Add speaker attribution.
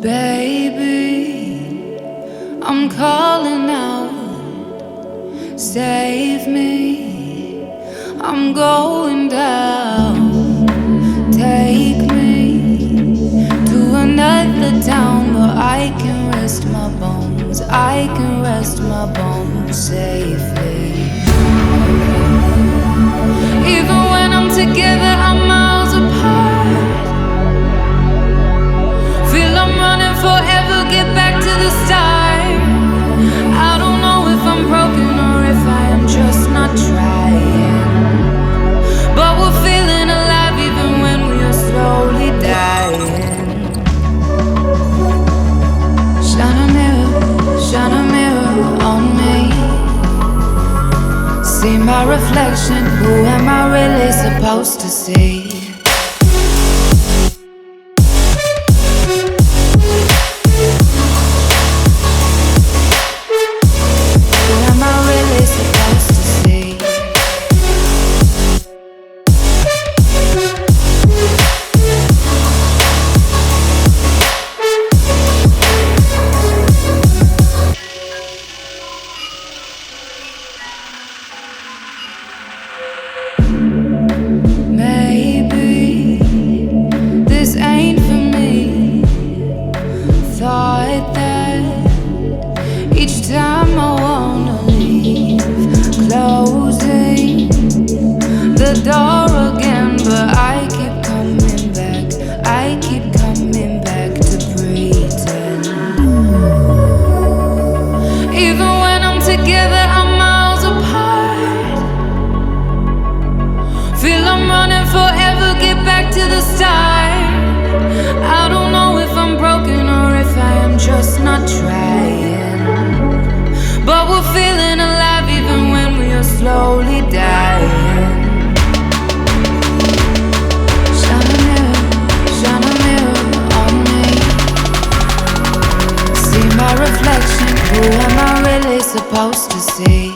Speaker 1: Baby, I'm calling out, save me, I'm going down. Take me to another town where I can rest my bones, I can rest my bones safely. Even when I'm together, I'm miles apart. Feel I'm running forever, get back to the start. I don't know if I'm broken or if I am just not trying, but we're feeling alive even when we are slowly dying. Shine a mirror on me. See my reflection, who am I really supposed to see? Thought that each time I wanna leave, closing the door again, but I keep coming back, I keep coming back to pretend. Even when I'm together, I'm miles apart. Feel I'm running forever, get back to the start. I don't know if I'm broken or if I am just not trying, but we're feeling alive even when we are slowly dying. Shine a mirror on me. See my reflection, who am I really supposed to see?